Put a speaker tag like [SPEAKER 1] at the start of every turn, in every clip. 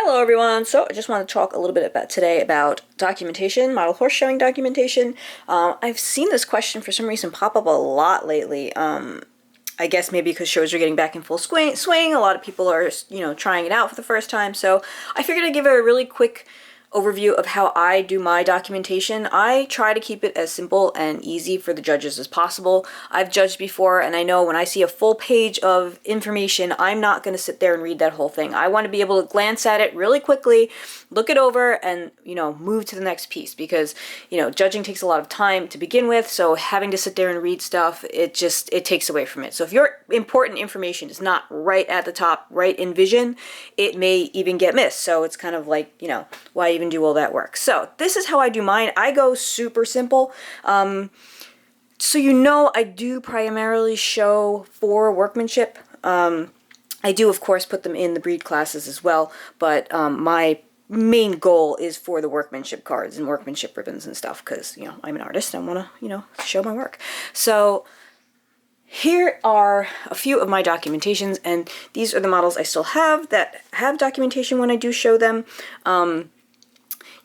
[SPEAKER 1] Hello everyone! So I just want to talk a little bit about documentation, model horse showing documentation. I've seen this question for some reason pop up a lot lately. I guess maybe because shows are getting back in full swing. A lot of people are, trying it out for the first time. So I figured I'd give a really quick overview of how I do my documentation. I try to keep it as simple and easy for the judges as possible. I've judged before, and I know when I see a full page of information, I'm not going to sit there and read that whole thing. I want to be able to glance at it really quickly, look it over, and move to the next piece, because judging takes a lot of time to begin with, so having to sit there and read stuff, it takes away from it. So if your important information is not right at the top, right in vision, it may even get missed. So it's kind of like, why even do all that work? So this is how I do mine. I go super simple. So I do primarily show for workmanship. I do of course put them in the breed classes as well, but my main goal is for the workmanship cards and workmanship ribbons and stuff, because I'm an artist and I want to show my work. So here are a few of my documentations, and these are the models I still have that have documentation when I do show them.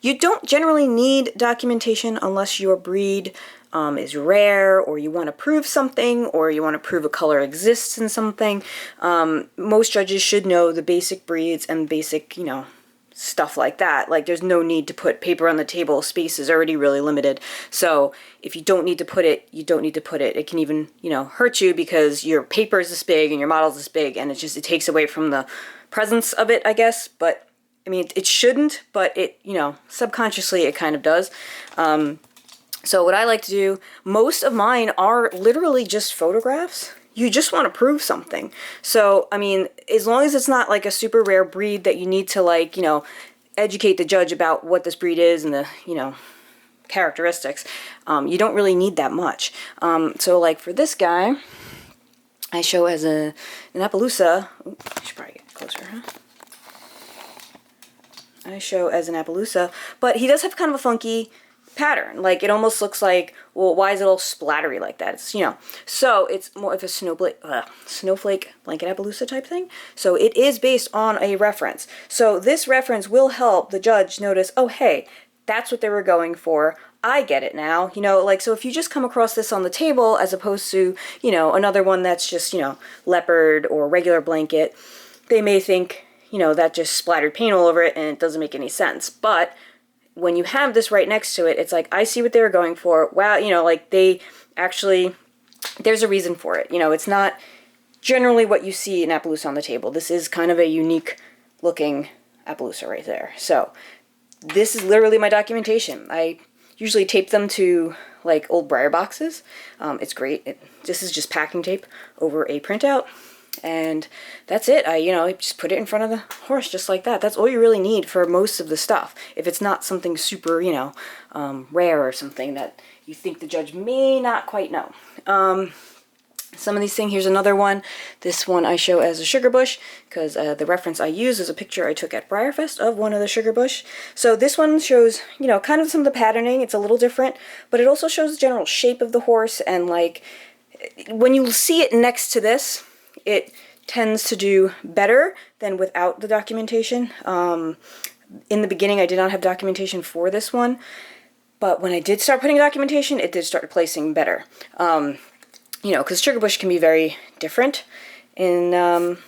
[SPEAKER 1] You don't generally need documentation unless your breed is rare, or you want to prove something, or you want to prove a color exists in something. Most judges should know the basic breeds and basic, stuff like that. Like, there's no need to put paper on the table. Space is already really limited. So if you don't need to put it, you don't need to put it. It can even, hurt you because your paper is this big and your model's this big, and it takes away from the presence of it, I guess. But I mean, it shouldn't, but it, subconsciously it kind of does. So what I like to do, most of mine are literally just photographs. You just want to prove something. So, I mean, as long as it's not like a super rare breed that you need to educate the judge about what this breed is and the, characteristics, you don't really need that much. So like for this guy, I show as an Appaloosa. Ooh, I should probably get closer, huh? I show as an Appaloosa, but he does have kind of a funky pattern. Like, it almost looks like, well, why is it all splattery like that? It's, so it's more of a snowflake blanket Appaloosa type thing. So it is based on a reference. So this reference will help the judge notice, oh, hey, that's what they were going for. I get it now. So if you just come across this on the table as opposed to, another one that's just, leopard or regular blanket, they may think, that just splattered paint all over it and it doesn't make any sense. But when you have this right next to it, it's like, I see what they were going for. Wow, they actually, there's a reason for it. It's not generally what you see in Appaloosa on the table. This is kind of a unique looking Appaloosa right there. So this is literally my documentation. I usually tape them to like old Briar boxes. It's great. This is just packing tape over a printout. And that's it. I just put it in front of the horse just like that. That's all you really need for most of the stuff. If it's not something super, rare or something that you think the judge may not quite know. Some of these things, here's another one. This one I show as a sugar bush, because the reference I use is a picture I took at Briarfest of one of the sugar bush. So this one shows, kind of some of the patterning. It's a little different, but it also shows the general shape of the horse, and like, when you see it next to this, it tends to do better than without the documentation. In the beginning, I did not have documentation for this one, but when I did start putting documentation, it did start placing better. Because sugar bush can be very different in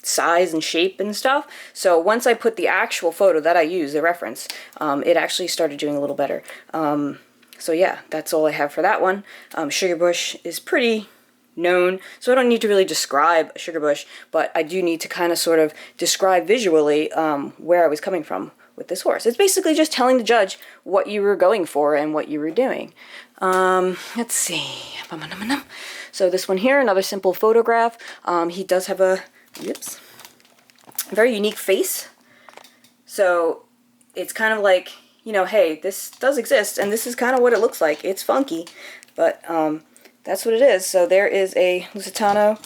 [SPEAKER 1] size and shape and stuff. So once I put the actual photo that I use, the reference, it actually started doing a little better. So yeah, that's all I have for that one. Sugar bush is pretty known, so I don't need to really describe a sugar bush, but I do need to kind of sort of describe visually where I was coming from with this horse. It's basically just telling the judge what you were going for and what you were doing. Let's see. So this one here, another simple photograph. He does have a very unique face. So it's kind of like, hey, this does exist, and this is kind of what it looks like. It's funky, but that's what it is. So there is a Lusitano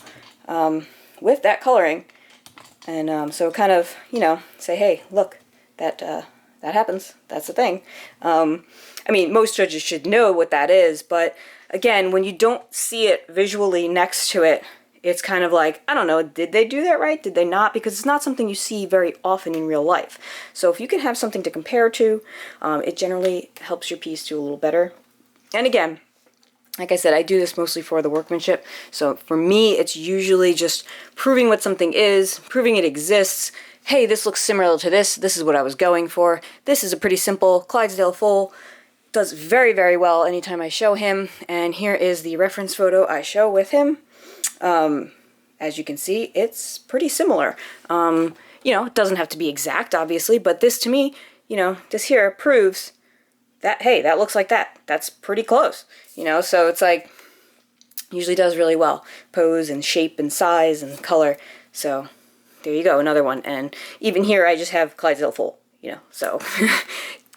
[SPEAKER 1] with that coloring, and so kind of, say, hey, look, that happens. That's the thing. I mean, most judges should know what that is, but again, when you don't see it visually next to it, it's kind of like, I don't know, did they do that right? Did they not? Because it's not something you see very often in real life. So if you can have something to compare to, it generally helps your piece do a little better. And again, like I said, I do this mostly for the workmanship. So for me, it's usually just proving what something is, proving it exists. Hey, this looks similar to this. This is what I was going for. This is a pretty simple Clydesdale full. Does very, very well anytime I show him. And here is the reference photo I show with him. As you can see, it's pretty similar. You know, it doesn't have to be exact, obviously, but this to me, you know, this here proves that, hey, that looks like that. That's pretty close, you know, so it's like, usually does really well. Pose and shape and size and color. So there you go, another one. And even here, I just have Clydesdale full, you know, so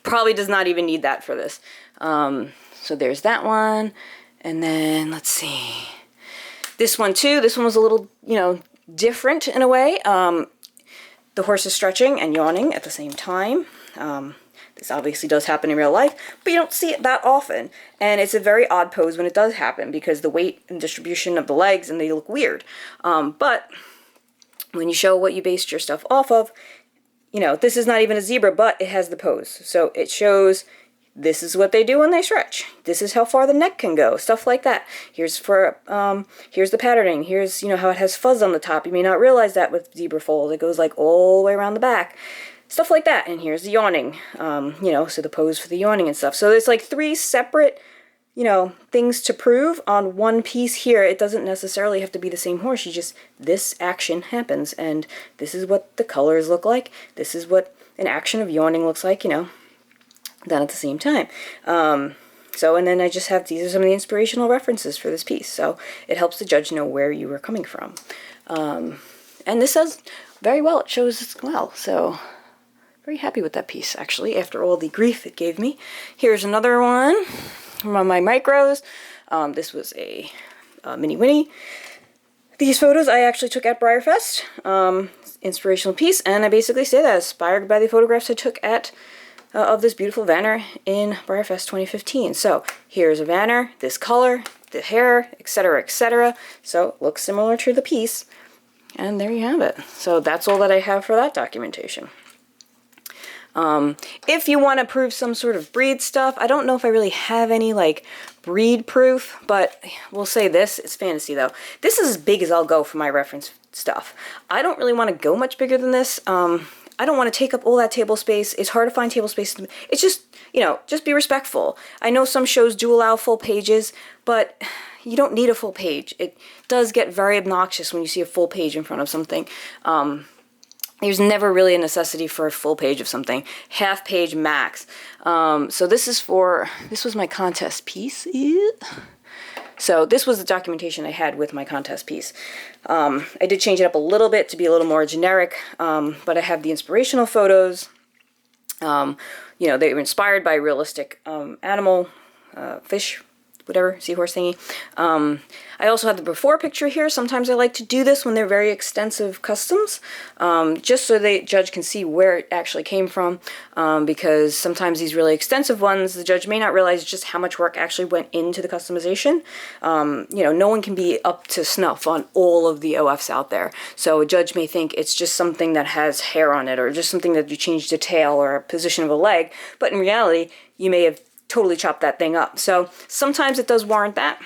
[SPEAKER 1] probably does not even need that for this. So there's that one. And then let's see. This one too, this one was a little, you know, different in a way. The horse is stretching and yawning at the same time. This obviously does happen in real life, but you don't see it that often. And it's a very odd pose when it does happen because the weight and distribution of the legs and they look weird. But when you show what you based your stuff off of, you know, this is not even a zebra, but it has the pose. So it shows this is what they do when they stretch. This is how far the neck can go, stuff like that. Here's the patterning. Here's, you know, how it has fuzz on the top. You may not realize that with zebra fold. It goes like all the way around the back. Stuff like that. And here's the yawning, you know, so the pose for the yawning and stuff. So there's like 3 separate, you know, things to prove on one piece here. It doesn't necessarily have to be the same horse. You just, this action happens, and this is what the colors look like. This is what an action of yawning looks like, you know, done at the same time. So, and then I just have, these are some of the inspirational references for this piece. So it helps the judge know where you were coming from. And this does very well. It shows as well. So very happy with that piece, actually, after all the grief it gave me. Here's another one from my micros. This was a Mini Winnie. These photos I actually took at BreyerFest. Inspirational piece, and I basically say that inspired by the photographs I took at of this beautiful Vanner in BreyerFest 2015. So here's a Vanner, this color, the hair, etc., etc. So it looks similar to the piece, and there you have it. So that's all that I have for that documentation. If you want to prove some sort of breed stuff, I don't know if I really have any like breed proof, but we'll say this, it's fantasy though. This is as big as I'll go for my reference stuff. I don't really want to go much bigger than this. I don't want to take up all that table space. It's hard to find table space. It's just, you know, just be respectful. I know some shows do allow full pages, but you don't need a full page. It does get very obnoxious when you see a full page in front of something. There's never really a necessity for a full page of something. Half page max. So this was my contest piece. So this was the documentation I had with my contest piece. I did change it up a little bit to be a little more generic, but I have the inspirational photos. You know, they were inspired by realistic animal, fish, whatever, seahorse thingy. I also have the before picture here. Sometimes I like to do this when they're very extensive customs, just so the judge can see where it actually came from, because sometimes these really extensive ones, the judge may not realize just how much work actually went into the customization. You know, no one can be up to snuff on all of the OFs out there. So a judge may think it's just something that has hair on it, or just something that you changed a tail or a position of a leg, but in reality, you may have totally chop that thing up. So sometimes it does warrant that.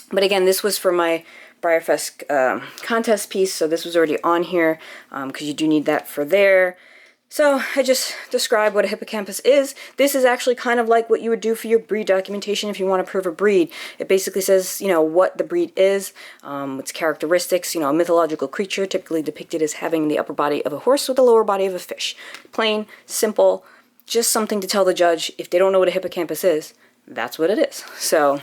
[SPEAKER 1] But again, this was for my BreyerFest contest piece, so this was already on here because you do need that for there. So I just described what a hippocampus is. This is actually kind of like what you would do for your breed documentation if you want to prove a breed. It basically says, you know, what the breed is, its characteristics, you know, a mythological creature typically depicted as having the upper body of a horse with the lower body of a fish. Plain, simple, just something to tell the judge, if they don't know what a hippocampus is, that's what it is. So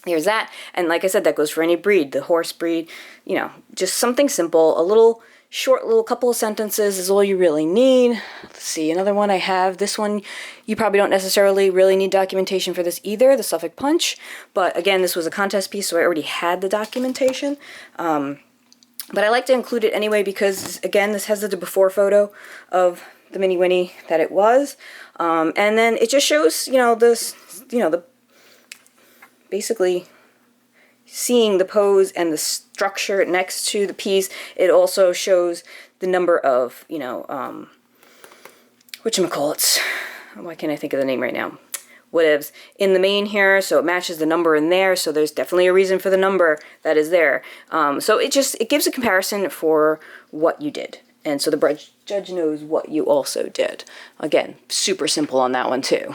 [SPEAKER 1] here's that. And like I said, that goes for any breed, the horse breed, you know, just something simple, a little short little couple of sentences is all you really need. Let's see, another one I have. This one, you probably don't necessarily really need documentation for this either, the Suffolk Punch. But again, this was a contest piece, so I already had the documentation. But I like to include it anyway because, again, this has the before photo of the Mini Winnie that it was, and then it just shows, you know, this, you know, the basically, seeing the pose and the structure next to the piece, it also shows the number of, you know, whatchamacallits, why can't I think of the name right now? Whatevs, in the main here, so it matches the number in there, so there's definitely a reason for the number that is there. So it gives a comparison for what you did. And so the judge knows what you also did. Again, super simple on that one too.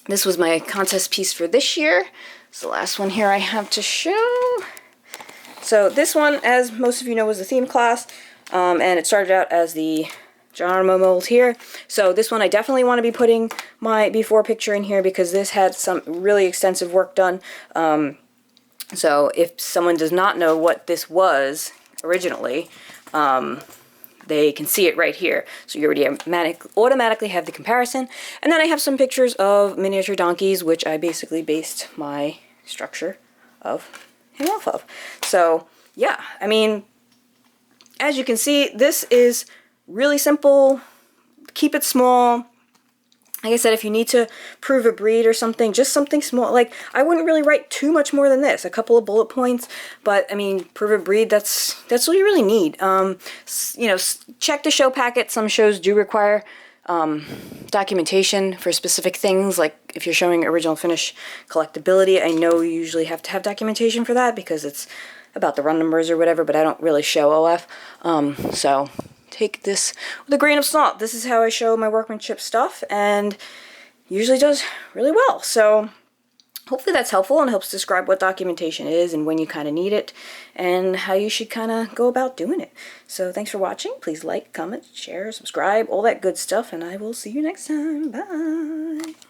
[SPEAKER 1] This was my contest piece for this year. It's the last one here I have to show. So this one, as most of you know, was the theme class, and it started out as the Geronimo mold here. So this one I definitely want to be putting my before picture in here because this had some really extensive work done. So if someone does not know what this was originally, they can see it right here. So you already automatically have the comparison. And then I have some pictures of miniature donkeys, which I basically based my structure of him off of. So yeah, I mean, as you can see, this is really simple. Keep it small. Like I said, if you need to prove a breed or something, just something small. Like, I wouldn't really write too much more than this. A couple of bullet points, but I mean, prove a breed, that's all you really need. You know, check the show packet. Some shows do require documentation for specific things, like if you're showing original finish collectability. I know you usually have to have documentation for that because it's about the run numbers or whatever, but I don't really show OF. So take this with a grain of salt. This is how I show my workmanship stuff, and usually does really well. So hopefully that's helpful and helps describe what documentation is and when you kind of need it and how you should kind of go about doing it. So thanks for watching. Please like, comment, share, subscribe, all that good stuff, and I will see you next time. Bye.